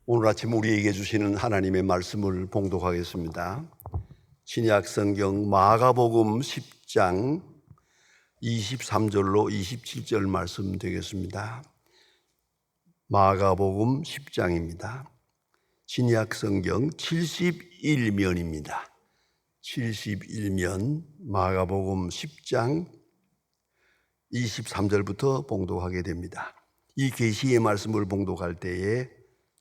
오늘 아침 우리에게 주시는 하나님의 말씀을 봉독하겠습니다. 신약 성경 마가복음 10장 23절로 27절 말씀 되겠습니다. 마가복음 10장입니다. 신약 성경 71면입니다. 71면 마가복음 10장 23절부터 봉독하게 됩니다. 이 계시의 말씀을 봉독할 때에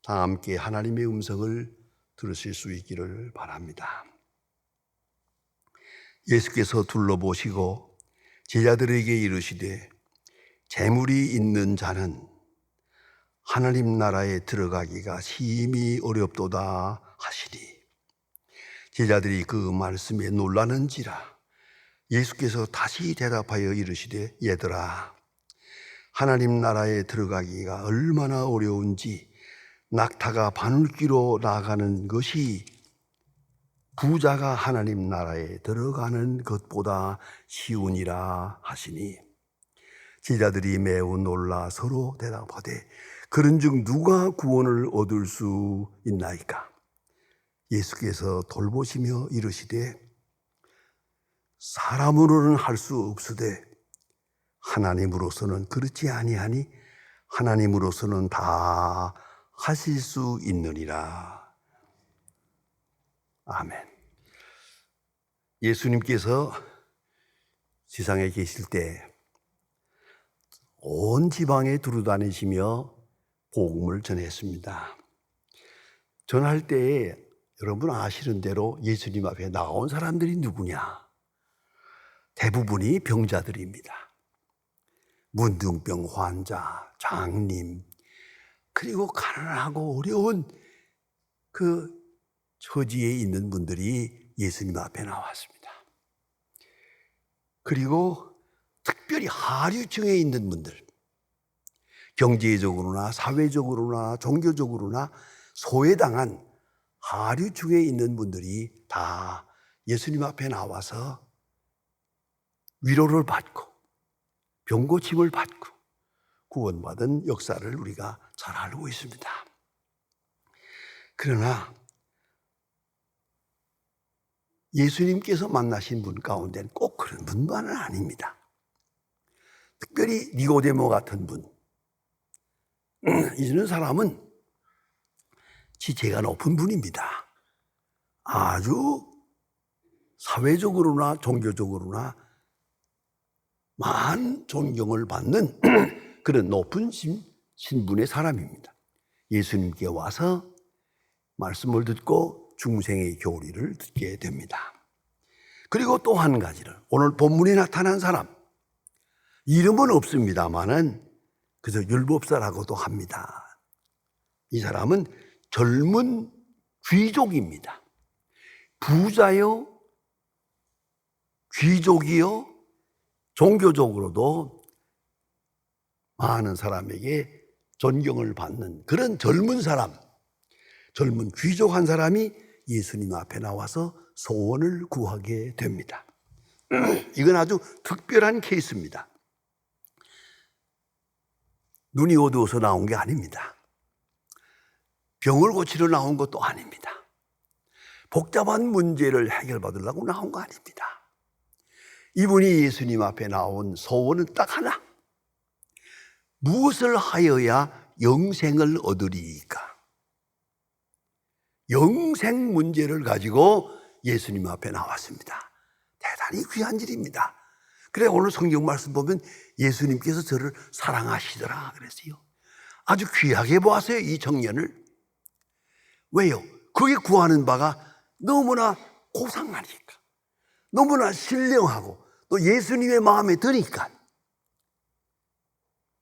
다 함께 하나님의 음성을 들으실 수 있기를 바랍니다. 예수께서 둘러보시고 제자들에게 이르시되 재물이 있는 자는 하나님 나라에 들어가기가 심히 어렵도다 하시니 제자들이 그 말씀에 놀라는지라. 예수께서 다시 대답하여 이르시되 얘들아, 하나님 나라에 들어가기가 얼마나 어려운지 낙타가 바늘귀로 나가는 것이 부자가 하나님 나라에 들어가는 것보다 쉬우니라 하시니 제자들이 매우 놀라 서로 대답하되 그런즉 누가 구원을 얻을 수 있나이까? 예수께서 돌보시며 이르시되 사람으로는 할 수 없으되 하나님으로서는 그렇지 아니하니 하나님으로서는 다 하실 수 있느니라. 아멘. 예수님께서 세상에 계실 때 온 지방에 두루다니시며 복음을 전했습니다. 전할 때에 여러분 아시는 대로 예수님 앞에 나온 사람들이 누구냐? 대부분이 병자들입니다. 문둥병 환자, 장님, 그리고 가난하고 어려운 그 처지에 있는 분들이 예수님 앞에 나왔습니다. 그리고 특별히 하류층에 있는 분들, 경제적으로나 사회적으로나 종교적으로나 소외당한 하류층에 있는 분들이 다 예수님 앞에 나와서 위로를 받고 병고침을 받고 구원받은 역사를 우리가 잘 알고 있습니다. 그러나 예수님께서 만나신 분 가운데는 꼭 그런 분만은 아닙니다. 특별히 니고데모 같은 분, 이런 사람은 지체가 높은 분입니다. 아주 사회적으로나 종교적으로나 많은 존경을 받는 그런 높은 신분의 사람입니다. 예수님께 와서 말씀을 듣고 중생의 교리를 듣게 됩니다. 그리고 또 한 가지를, 오늘 본문에 나타난 사람, 이름은 없습니다만은 그저 율법사라고도 합니다. 이 사람은 젊은 귀족입니다. 부자요, 귀족이요, 종교적으로도 많은 사람에게 존경을 받는 그런 젊은 사람, 젊은 귀족 한 사람이 예수님 앞에 나와서 소원을 구하게 됩니다. 이건 아주 특별한 케이스입니다. 눈이 어두워서 나온 게 아닙니다. 병을 고치러 나온 것도 아닙니다. 복잡한 문제를 해결받으려고 나온 거 아닙니다. 이분이 예수님 앞에 나온 소원은 딱 하나. 무엇을 하여야 영생을 얻으리이까? 영생 문제를 가지고 예수님 앞에 나왔습니다. 대단히 귀한 일입니다. 그래, 오늘 성경 말씀 보면 예수님께서 저를 사랑하시더라 그랬어요. 아주 귀하게 보았어요, 이 청년을. 왜요? 그게 구하는 바가 너무나 고상하니까, 너무나 신령하고 또 예수님의 마음에 드니까.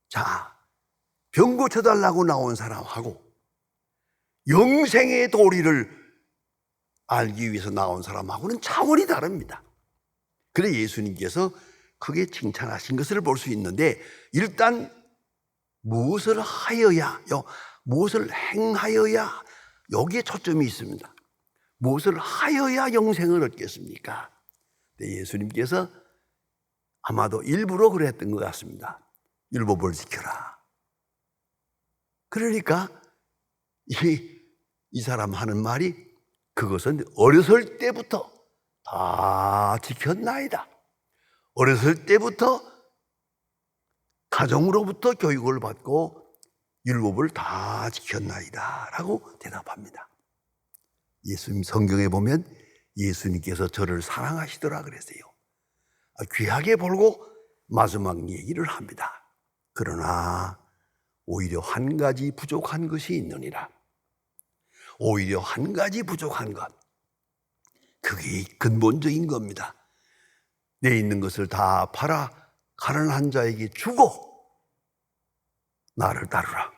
자, 병 고쳐달라고 나온 사람하고 영생의 도리를 알기 위해서 나온 사람하고는 차원이 다릅니다. 그래 예수님께서 크게 칭찬하신 것을 볼 수 있는데, 일단 무엇을 하여야요, 무엇을 행하여야, 여기에 초점이 있습니다. 무엇을 하여야 영생을 얻겠습니까? 예수님께서 아마도 일부러 그랬던 것 같습니다. 율법을 지켜라. 그러니까 이 사람 하는 말이 그것은 어렸을 때부터 다 지켰나이다. 어렸을 때부터 가정으로부터 교육을 받고 율법을 다 지켰나이다 라고 대답합니다. 예수님 성경에 보면 예수님께서 저를 사랑하시더라 그랬어요. 귀하게 보고 마지막 얘기를 합니다. 그러나 오히려 한 가지 부족한 것이 있느니라. 오히려 한 가지 부족한 것, 그게 근본적인 겁니다. 내 있는 것을 다 팔아 가난한 자에게 주고 나를 따르라.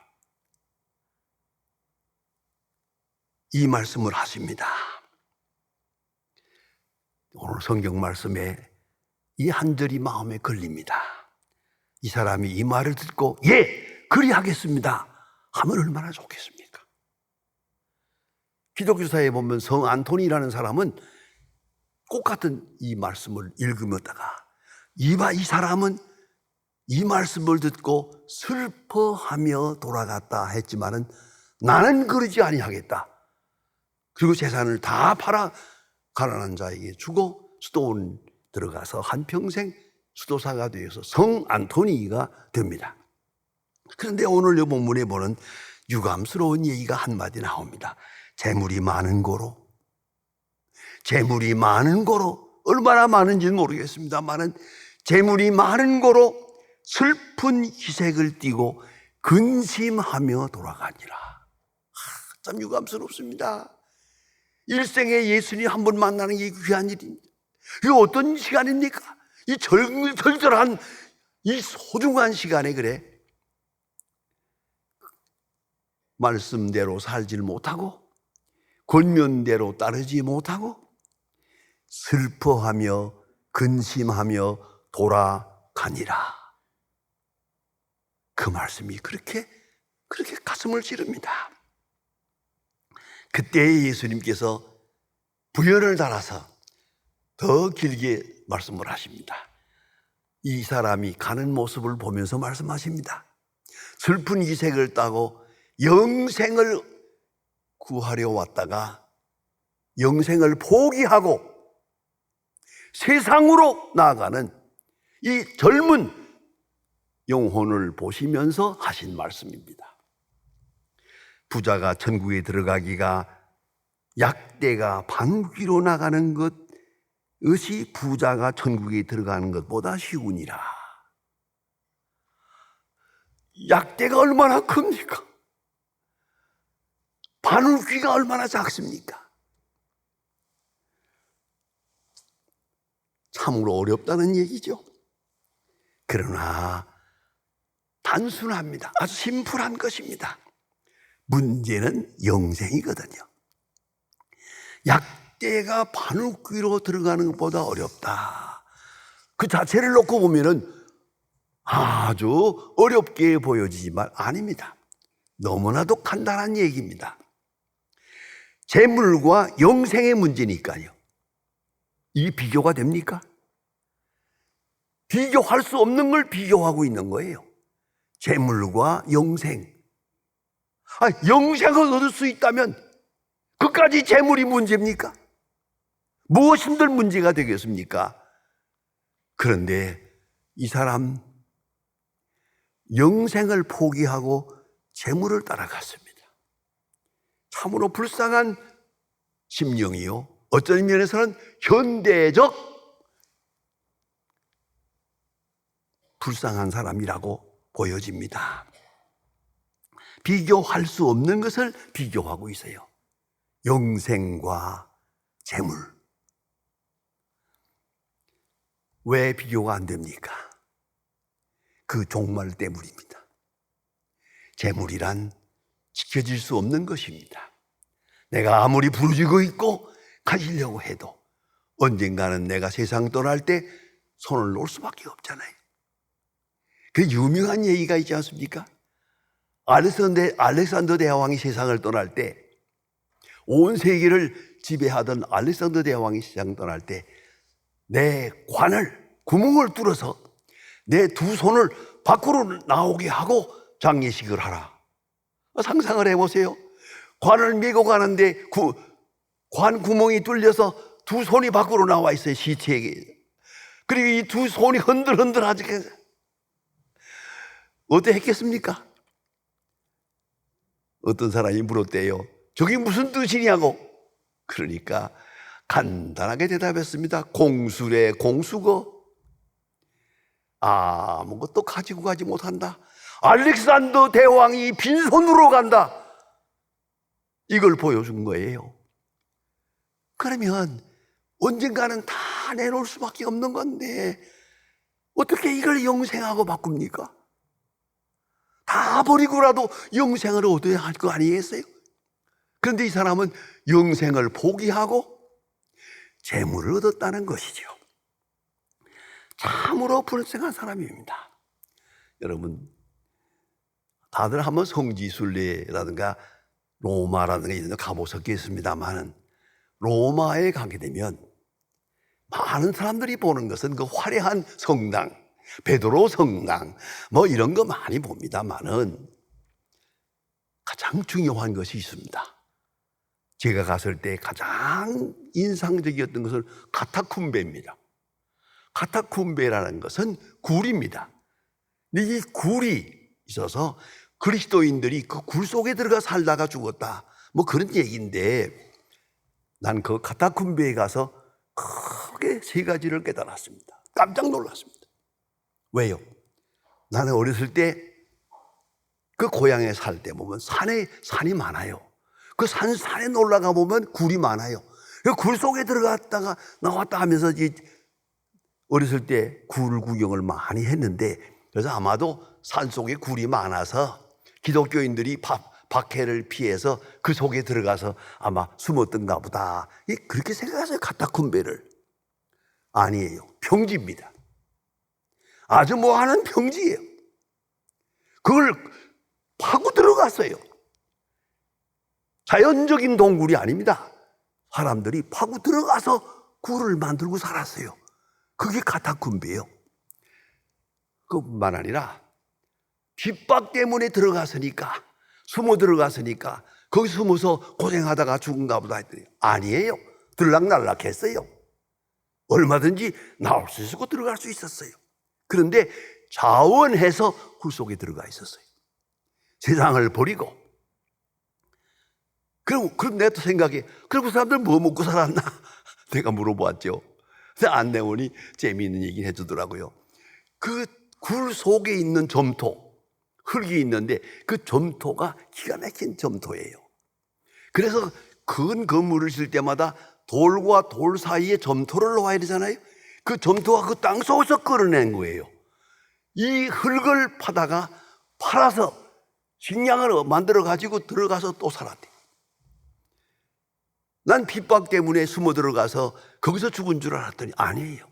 이 말씀을 하십니다. 오늘 성경 말씀에 이 한 절이 마음에 걸립니다. 이 사람이 이 말을 듣고 예, 그리하겠습니다 하면 얼마나 좋겠습니까? 기독교사에 보면 성 안토니라는 사람은 똑같은 이 말씀을 읽으면다가 이 사람은 이 말씀을 듣고 슬퍼하며 돌아갔다 했지만은 나는 그러지 아니하겠다. 그리고 재산을 다 팔아 가난한 자에게 주고 수도원 들어가서 한평생 수도사가 되어서 성 안토니가 됩니다. 그런데 오늘 이 본문에 보는 유감스러운 얘기가 한마디 나옵니다. 재물이 많은 고로, 재물이 많은 고로, 얼마나 많은지는 모르겠습니다만은 재물이 많은 고로 슬픈 희색을 띠고 근심하며 돌아가니라. 참 유감스럽습니다. 일생에 예수님 한 번 만나는 게 귀한 일입니다. 이게 어떤 시간입니까? 이 절절한 이 소중한 시간에 그래 말씀대로 살질 못하고 권면대로 따르지 못하고 슬퍼하며 근심하며 돌아가니라. 그 말씀이 그렇게 가슴을 찌릅니다. 그때 예수님께서 부연을 달아서 더 길게 말씀을 하십니다. 이 사람이 가는 모습을 보면서 말씀하십니다. 슬픈 기색을 따고 영생을 구하려 왔다가 영생을 포기하고 세상으로 나아가는 이 젊은 영혼을 보시면서 하신 말씀입니다. 부자가 천국에 들어가기가 약대가 방귀로 나가는 것이 부자가 천국에 들어가는 것보다 쉬우니라. 약대가 얼마나 큽니까? 바늘귀가 얼마나 작습니까? 참으로 어렵다는 얘기죠. 그러나 단순합니다. 아주 심플한 것입니다. 문제는 영생이거든요. 약대가 바늘귀로 들어가는 것보다 어렵다. 그 자체를 놓고 보면은 아주 어렵게 보여지지만 아닙니다. 너무나도 간단한 얘기입니다. 재물과 영생의 문제니까요. 이 비교가 됩니까? 비교할 수 없는 걸 비교하고 있는 거예요. 재물과 영생. 영생을 얻을 수 있다면 그까지 재물이 문제입니까? 무엇인들 문제가 되겠습니까? 그런데 이 사람 영생을 포기하고 재물을 따라갔습니다. 참으로 불쌍한 심령이요. 어떤 면에서는 현대적 불쌍한 사람이라고 보여집니다. 비교할 수 없는 것을 비교하고 있어요. 영생과 재물. 왜 비교가 안 됩니까? 그 종말 때문입니다. 재물이란 지켜질 수 없는 것입니다. 내가 아무리 부르짖고 있고 가지려고 해도 언젠가는 내가 세상 떠날 때 손을 놓을 수밖에 없잖아요. 그 유명한 얘기가 있지 않습니까? 알렉산더 대왕이 세상을 떠날 때, 온 세계를 지배하던 알렉산더 대왕이 세상을 떠날 때 내 관을, 구멍을 뚫어서 내 두 손을 밖으로 나오게 하고 장례식을 하라. 상상을 해보세요. 관을 메고 가는데 관 구멍이 뚫려서 두 손이 밖으로 나와 있어요, 시체에게. 그리고 이 두 손이 흔들흔들하지. 어떻게 했겠습니까? 어떤 사람이 물었대요. 저게 무슨 뜻이냐고. 그러니까 간단하게 대답했습니다. 공수래, 공수거. 아무것도 가지고 가지 못한다. 알렉산더 대왕이 빈손으로 간다. 이걸 보여준 거예요. 그러면 언젠가는 다 내놓을 수밖에 없는 건데 어떻게 이걸 영생하고 바꿉니까? 다 버리고라도 영생을 얻어야 할 거 아니겠어요? 그런데 이 사람은 영생을 포기하고 재물을 얻었다는 것이죠. 참으로 불쌍한 사람입니다. 여러분, 다들 한번 성지순례라든가 로마라든가 이런 데 가보셨겠습니다만 로마에 가게 되면 많은 사람들이 보는 것은 그 화려한 성당, 베드로 성당 뭐 이런 거 많이 봅니다만은 가장 중요한 것이 있습니다. 제가 갔을 때 가장 인상적이었던 것은 카타콤베입니다. 카타콤베라는 것은 굴입니다. 이 굴이 있어서 그리스도인들이 그 굴 속에 들어가 살다가 죽었다, 뭐 그런 얘기인데, 난 그 카타콤베에 가서 크게 세 가지를 깨달았습니다. 깜짝 놀랐습니다. 왜요? 나는 어렸을 때 그 고향에 살 때 보면 산이 많아요. 그 산에 올라가 보면 굴이 많아요. 그 굴 속에 들어갔다가 나왔다 하면서 어렸을 때 굴 구경을 많이 했는데, 그래서 아마도 산 속에 굴이 많아서 기독교인들이 박해를 피해서 그 속에 들어가서 아마 숨었던가 보다, 그렇게 생각하세요. 카타콤베를. 아니에요. 평지입니다. 아주 뭐하는 평지예요. 그걸 파고 들어갔어요. 자연적인 동굴이 아닙니다. 사람들이 파고 들어가서 굴을 만들고 살았어요. 그게 카타콤베예요. 그뿐만 아니라 핍박 때문에 들어갔으니까, 숨어 들어갔으니까 거기 숨어서 고생하다가 죽은가 보다 했더니 아니에요. 들락날락 했어요. 얼마든지 나올 수 있었고 들어갈 수 있었어요. 그런데 자원해서 굴 속에 들어가 있었어요. 세상을 버리고. 그럼 내가 또 생각해, 그리고 사람들 뭐 먹고 살았나? 내가 물어보았죠. 안내원이 재미있는 얘기 해주더라고요. 그 굴 속에 있는 점토, 흙이 있는데 그 점토가 기가 막힌 점토예요. 그래서 큰 건물을 질 때마다 돌과 돌 사이에 점토를 놓아야 되잖아요. 그 점토가 그 땅 속에서 끌어낸 거예요. 이 흙을 팔아서 식량을 만들어 가지고 들어가서 또 살았대. 난 핍박 때문에 숨어 들어가서 거기서 죽은 줄 알았더니 아니에요.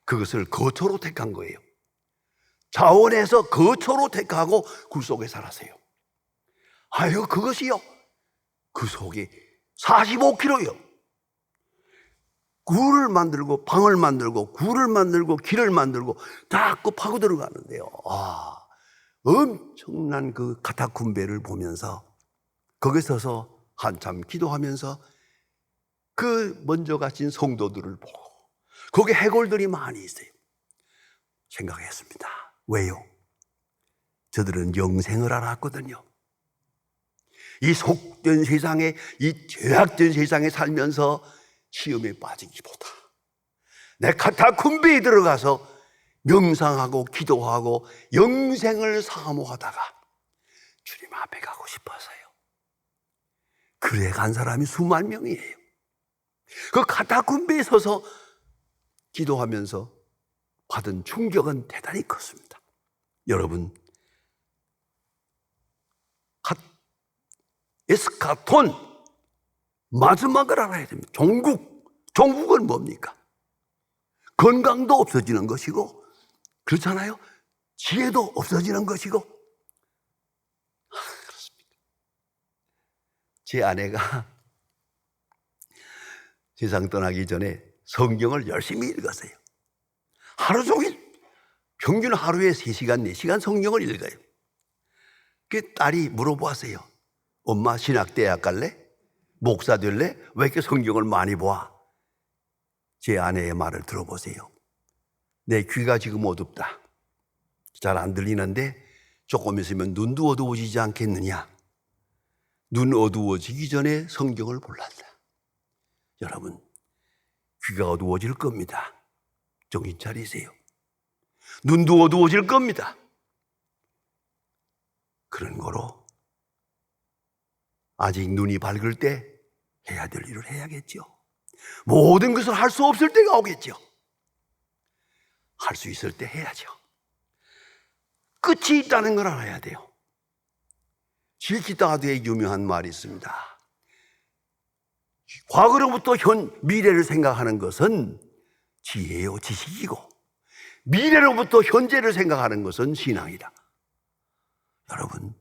그것을 거처로 택한 거예요. 자원해서 거처로 택하고 굴 속에 살았어요. 아유, 그것이요, 그 속에 45km요. 굴을 만들고 방을 만들고 굴을 만들고 길을 만들고 다 파고 들어가는데요. 엄청난 그 카타콤베를 보면서 거기 서서 한참 기도하면서 그 먼저 가신 성도들을 보고 거기 해골들이 많이 있어요. 생각했습니다. 왜요? 저들은 영생을 알았거든요. 이 속된 세상에, 이 죄악된 세상에 살면서 시험에 빠지기보다 내 카타콤베에 들어가서 명상하고 기도하고 영생을 사모하다가 주님 앞에 가고 싶어서요. 그래 간 사람이 수만 명이에요. 그 카타콤베에 서서 기도하면서 받은 충격은 대단히 컸습니다. 여러분, 에스카톤, 마지막을 알아야 됩니다. 종국은 뭡니까? 건강도 없어지는 것이고, 그렇잖아요. 지혜도 없어지는 것이고. 그렇습니다. 제 아내가 세상 떠나기 전에 성경을 열심히 읽었어요. 하루 종일, 평균 하루에 3시간, 4시간 성경을 읽어요. 그 딸이 물어보았어요. 엄마 신학대학 갈래? 목사 될래? 왜 이렇게 성경을 많이 봐? 제 아내의 말을 들어보세요. 내 귀가 지금 어둡다. 잘 안 들리는데 조금 있으면 눈도 어두워지지 않겠느냐? 눈 어두워지기 전에 성경을 볼란다. 여러분, 귀가 어두워질 겁니다. 정신 차리세요. 눈도 어두워질 겁니다. 그런 거로 아직 눈이 밝을 때 해야 될 일을 해야겠죠. 모든 것을 할 수 없을 때가 오겠죠. 할 수 있을 때 해야죠. 끝이 있다는 걸 알아야 돼요. 실기다드의 유명한 말이 있습니다. 과거로부터 미래를 생각하는 것은 지혜요, 지식이고, 미래로부터 현재를 생각하는 것은 신앙이다. 여러분,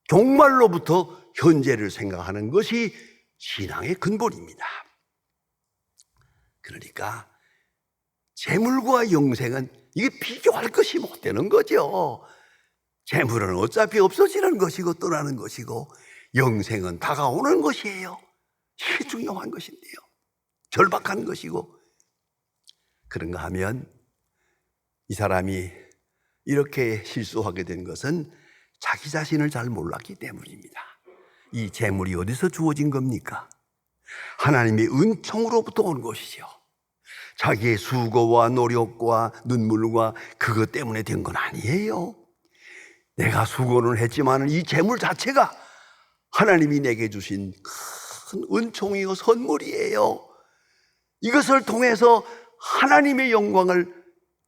종말로부터 현재를 생각하는 것이 신앙의 근본입니다. 그러니까 재물과 영생은 이게 비교할 것이 못 되는 거죠. 재물은 어차피 없어지는 것이고 떠나는 것이고, 영생은 다가오는 것이에요. 이게 중요한 것인데요. 절박한 것이고. 그런가 하면 이 사람이 이렇게 실수하게 된 것은 자기 자신을 잘 몰랐기 때문입니다. 이 재물이 어디서 주어진 겁니까? 하나님의 은총으로부터 온 것이죠. 자기의 수고와 노력과 눈물과 그것 때문에 된 건 아니에요. 내가 수고는 했지만 이 재물 자체가 하나님이 내게 주신 큰 은총이요 선물이에요. 이것을 통해서 하나님의 영광을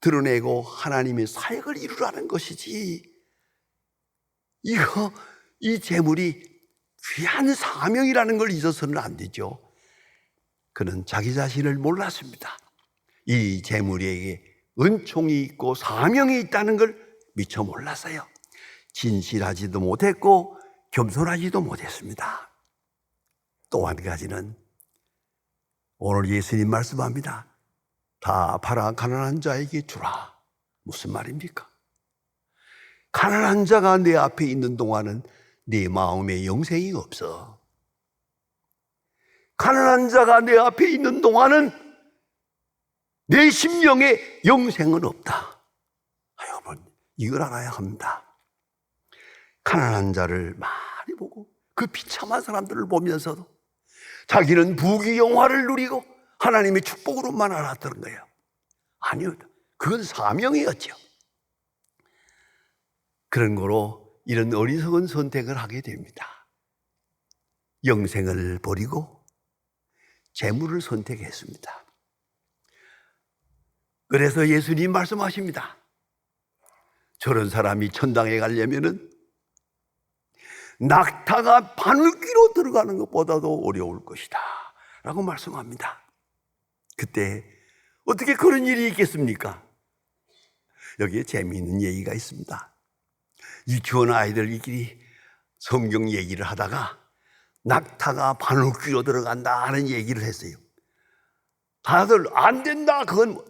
드러내고 하나님의 사역을 이루라는 것이지, 이 재물이 귀한 사명이라는 걸 잊어서는 안 되죠. 그는 자기 자신을 몰랐습니다. 이 재물에게 은총이 있고 사명이 있다는 걸 미처 몰랐어요. 진실하지도 못했고 겸손하지도 못했습니다. 또 한 가지는 오늘 예수님 말씀합니다. 다 팔아 가난한 자에게 주라. 무슨 말입니까? 가난한 자가 내 앞에 있는 동안은 내 마음에 영생이 없어. 가난한 자가 내 앞에 있는 동안은 내 심령에 영생은 없다. 여러분, 이걸 알아야 합니다. 가난한 자를 많이 보고 그 비참한 사람들을 보면서도 자기는 부귀영화를 누리고 하나님의 축복으로만 알았던 거예요. 아니요, 그건 사명이었죠. 그런 거로 이런 어리석은 선택을 하게 됩니다. 영생을 버리고 재물을 선택했습니다. 그래서 예수님 말씀하십니다. 저런 사람이 천당에 가려면은 낙타가 바늘귀로 들어가는 것보다도 어려울 것이다 라고 말씀합니다. 그때 어떻게 그런 일이 있겠습니까? 여기에 재미있는 얘기가 있습니다. 유치원 아이들끼리 성경 얘기를 하다가 낙타가 바늘귀로 들어간다 하는 얘기를 했어요. 다들 안 된다, 그건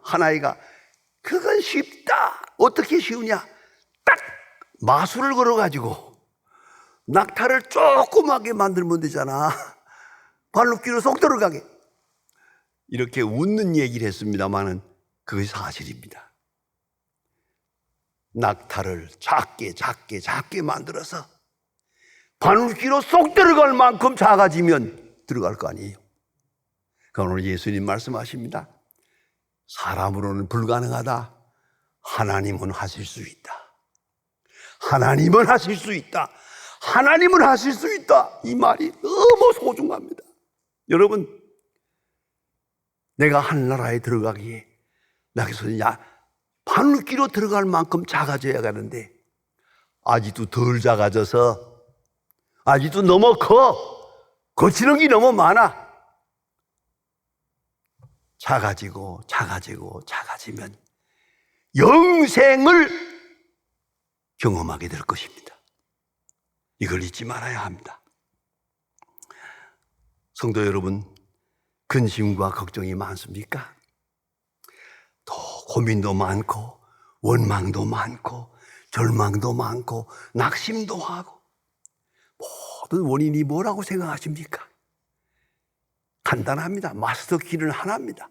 한 아이가 그건 쉽다. 어떻게 쉬우냐? 딱 마술을 걸어가지고 낙타를 조그맣게 만들면 되잖아. 바늘귀로 쏙 들어가게. 이렇게 웃는 얘기를 했습니다마는 그것이 사실입니다. 낙타를 작게 만들어서 바늘귀로 쏙 들어갈 만큼 작아지면 들어갈 거 아니에요. 그러니까 오늘 예수님 말씀하십니다. 사람으로는 불가능하다. 하나님은 하실 수 있다. 하나님은 하실 수 있다. 하나님은 하실 수 있다. 이 말이 너무 소중합니다. 여러분, 내가 하늘나라에 들어가기에 나에서 바늘귀로 들어갈 만큼 작아져야 가는데 아직도 덜 작아져서 아직도 너무 커. 거치는 게 너무 많아. 작아지면 영생을 경험하게 될 것입니다. 이걸 잊지 말아야 합니다. 성도 여러분, 근심과 걱정이 많습니까? 또 고민도 많고 원망도 많고 절망도 많고 낙심도 하고 모든 원인이 뭐라고 생각하십니까? 간단합니다. 마스터 키는 하나입니다.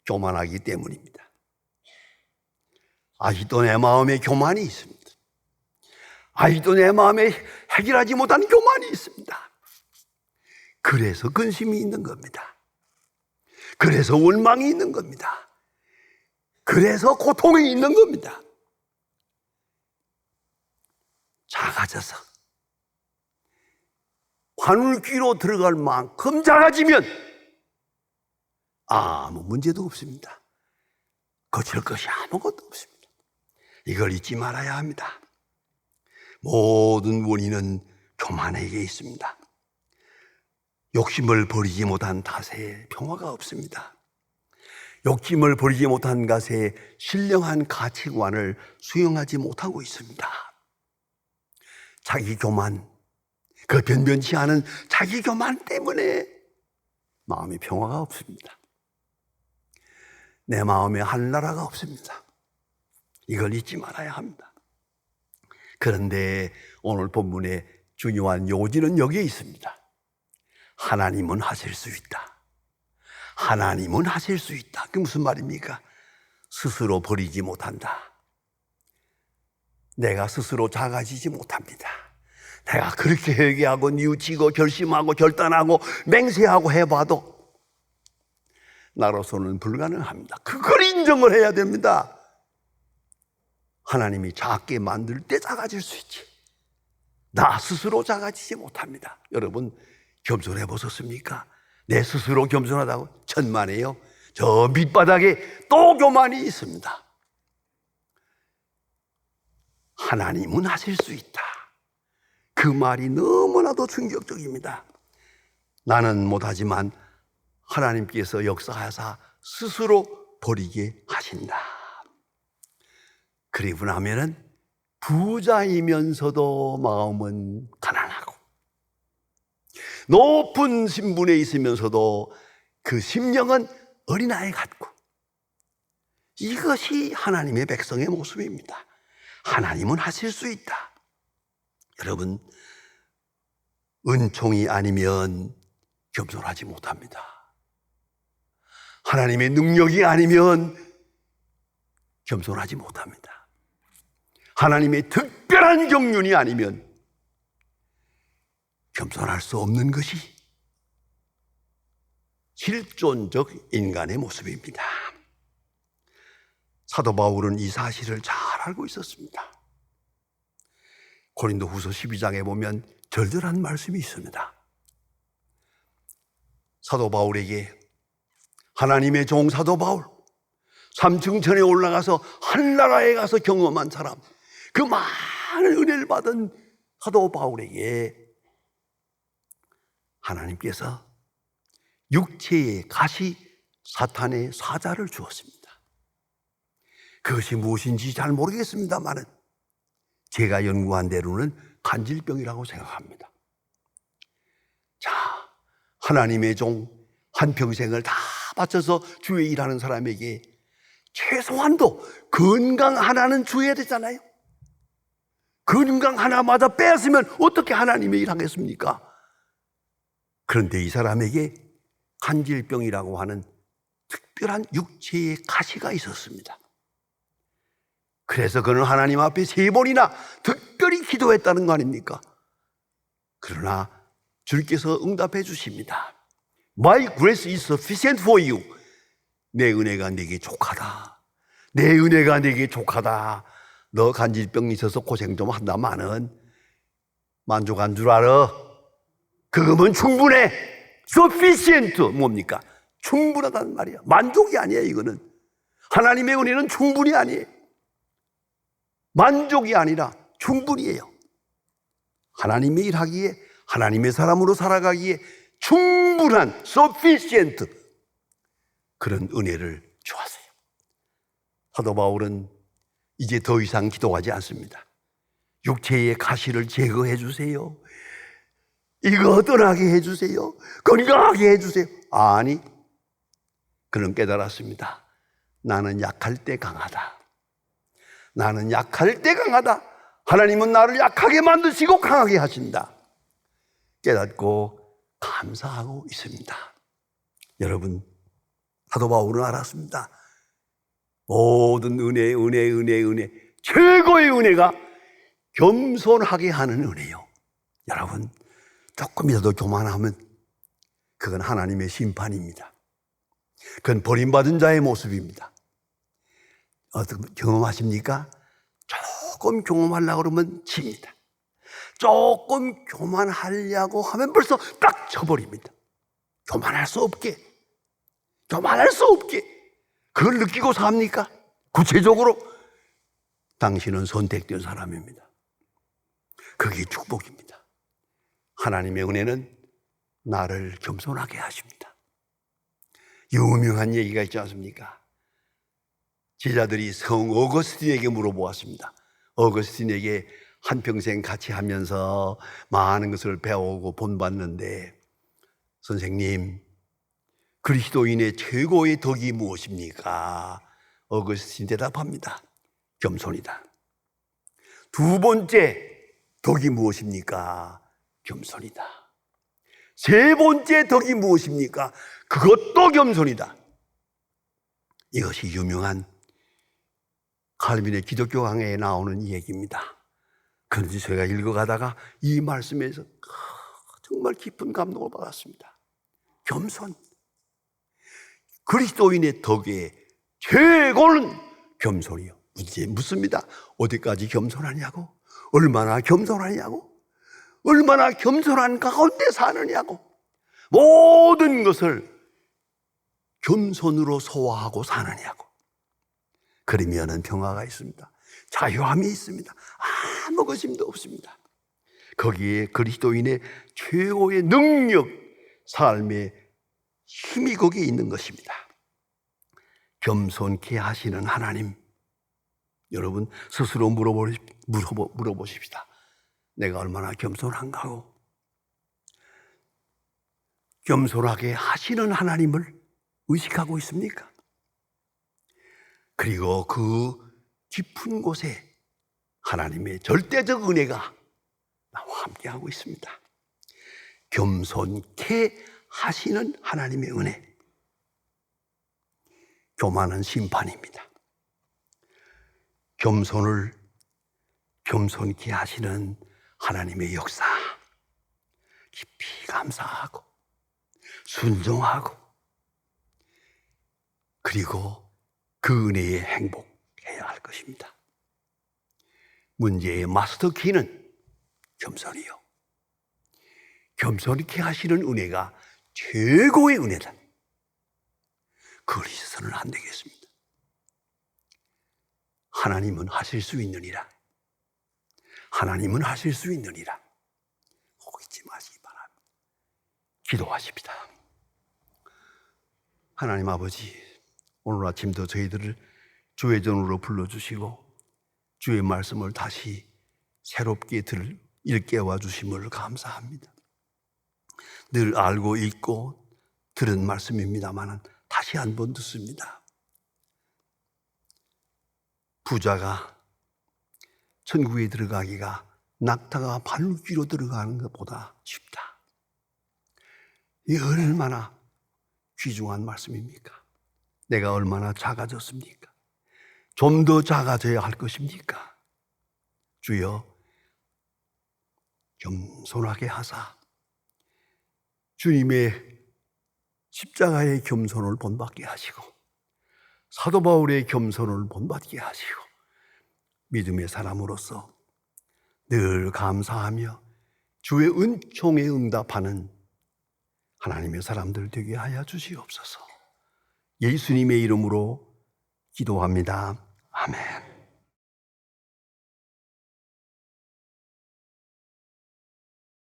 교만하기 때문입니다. 아직도 내 마음에 교만이 있습니다. 아직도 내 마음에 해결하지 못한 교만이 있습니다. 그래서 근심이 있는 겁니다. 그래서 원망이 있는 겁니다. 그래서 고통이 있는 겁니다. 작아져서 바늘귀로 들어갈 만큼 작아지면 아무 문제도 없습니다. 고칠 것이 아무것도 없습니다. 이걸 잊지 말아야 합니다. 모든 원인은 교만에게 있습니다. 욕심을 버리지 못한 탓에 평화가 없습니다. 욕심을 버리지 못한 탓에 신령한 가치관을 수용하지 못하고 있습니다. 자기 교만, 그 변변치 않은 자기 교만 때문에 마음의 평화가 없습니다. 내 마음에 하늘나라가 없습니다. 이걸 잊지 말아야 합니다. 그런데 오늘 본문의 중요한 요지는 여기에 있습니다. 하나님은 하실 수 있다. 하나님은 하실 수 있다. 그게 무슨 말입니까? 스스로 버리지 못한다. 내가 스스로 작아지지 못합니다. 내가 그렇게 회개하고 뉘우치고 결심하고 결단하고 맹세하고 해봐도 나로서는 불가능합니다. 그걸 인정을 해야 됩니다. 하나님이 작게 만들 때 작아질 수 있지. 나 스스로 작아지지 못합니다. 여러분 겸손해 보셨습니까? 내 스스로 겸손하다고? 천만에요. 저 밑바닥에 또 교만이 있습니다. 하나님은 하실 수 있다. 그 말이 너무나도 충격적입니다. 나는 못하지만 하나님께서 역사하사 스스로 버리게 하신다. 그리고 나면은 부자이면서도 마음은 가난하고 높은 신분에 있으면서도 그 심령은 어린아이 같고, 이것이 하나님의 백성의 모습입니다. 하나님은 하실 수 있다. 여러분, 은총이 아니면 겸손하지 못합니다. 하나님의 능력이 아니면 겸손하지 못합니다. 하나님의 특별한 경륜이 아니면 겸손할 수 없는 것이 실존적 인간의 모습입니다. 사도 바울은 이 사실을 잘 알고 있었습니다. 고린도후서 12장에 보면 절절한 말씀이 있습니다. 사도 바울에게 하나님의 종 사도 바울, 3층천에 올라가서 한나라에 가서 경험한 사람, 그 많은 은혜를 받은 사도 바울에게 하나님께서 육체의 가시 사탄의 사자를 주었습니다. 그것이 무엇인지 잘 모르겠습니다만 제가 연구한 대로는 간질병이라고 생각합니다. 자, 하나님의 종 한평생을 다 바쳐서 주에 일하는 사람에게 최소한도 건강 하나는 주어야 되잖아요. 건강 하나마다 뺏으면 어떻게 하나님의 일 하겠습니까? 그런데 이 사람에게 간질병이라고 하는 특별한 육체의 가시가 있었습니다. 그래서 그는 하나님 앞에 3번이나 특별히 기도했다는 거 아닙니까? 그러나 주께서 응답해 주십니다. My grace is sufficient for you. 내 은혜가 내게 족하다. 내 은혜가 내게 족하다. 너 간질병 있어서 고생 좀 한다마는 만족한 줄 알아. 그거면 충분해. sufficient 뭡니까? 충분하다는 말이야. 만족이 아니에요. 이거는 하나님의 은혜는 충분히 아니에요. 만족이 아니라 충분이에요. 하나님의 일하기에, 하나님의 사람으로 살아가기에 충분한 sufficient 그런 은혜를 주었어요. 사도 바울은 이제 더 이상 기도하지 않습니다. 육체의 가시를 제거해 주세요. 이거 떠나게 해주세요. 건강하게 해주세요. 아니, 그는 깨달았습니다. 나는 약할 때 강하다. 나는 약할 때 강하다. 하나님은 나를 약하게 만드시고 강하게 하신다. 깨닫고 감사하고 있습니다. 여러분, 사도 바울은 알았습니다. 모든 은혜, 최고의 은혜가 겸손하게 하는 은혜요. 여러분, 조금이라도 교만하면 그건 하나님의 심판입니다. 그건 버림받은 자의 모습입니다. 어떻게 경험하십니까? 조금 경험하려고 그러면 집니다. 조금 교만하려고 하면 벌써 딱 쳐버립니다. 교만할 수 없게. 그걸 느끼고 삽니까? 구체적으로 당신은 선택된 사람입니다. 그게 축복입니다. 하나님의 은혜는 나를 겸손하게 하십니다. 유명한 얘기가 있지 않습니까? 제자들이 성 어거스틴에게 물어보았습니다. 어거스틴에게 한평생 같이 하면서 많은 것을 배우고 본받는데, 선생님, 그리스도인의 최고의 덕이 무엇입니까? 어거스틴 대답합니다. 겸손이다. 두 번째 덕이 무엇입니까? 겸손이다. 세 번째 덕이 무엇입니까? 그것도 겸손이다. 이것이 유명한 칼빈의 기독교 강해에 나오는 얘기입니다. 그런데 제가 읽어가다가 이 말씀에서 정말 깊은 감동을 받았습니다. 겸손. 그리스도인의 덕의 최고는 겸손이요. 이제 묻습니다. 어디까지 겸손하냐고? 얼마나 겸손하냐고? 얼마나 겸손한 가운데 사느냐고? 모든 것을 겸손으로 소화하고 사느냐고? 그러면은 평화가 있습니다. 자유함이 있습니다. 아무 것임도 없습니다. 거기에 그리스도인의 최고의 능력, 삶의 힘이 거기에 있는 것입니다. 겸손케 하시는 하나님, 여러분 스스로 물어보십시다. 내가 얼마나 겸손한가고? 겸손하게 하시는 하나님을 의식하고 있습니까? 그리고 그 깊은 곳에 하나님의 절대적 은혜가 나와 함께하고 있습니다. 겸손케 하시는 하나님의 은혜. 교만은 심판입니다. 겸손케 하시는 하나님의 역사, 깊이 감사하고 순종하고, 그리고 그 은혜에 행복해야 할 것입니다. 문제의 마스터 키는 겸손이요. 겸손케 하시는 은혜가 최고의 은혜다. 그걸 잊어서는 안 되겠습니다. 하나님은 하실 수 있느니라. 하나님은 하실 수 있느니라. 꼭 잊지 마시기 바랍니다. 기도하십시다. 하나님 아버지, 오늘 아침도 저희들을 주의 전으로 불러주시고 주의 말씀을 다시 새롭게 읽게와 주심을 감사합니다. 늘 알고 읽고 들은 말씀입니다만 다시 한 번 듣습니다. 부자가 천국에 들어가기가 낙타가 바늘귀로 들어가는 것보다 쉽다. 이게 얼마나 귀중한 말씀입니까? 내가 얼마나 작아졌습니까? 좀 더 작아져야 할 것입니까? 주여, 겸손하게 하사 주님의 십자가의 겸손을 본받게 하시고 사도 바울의 겸손을 본받게 하시고 믿음의 사람으로서 늘 감사하며 주의 은총에 응답하는 하나님의 사람들 되게 하여 주시옵소서. 예수님의 이름으로 기도합니다. 아멘.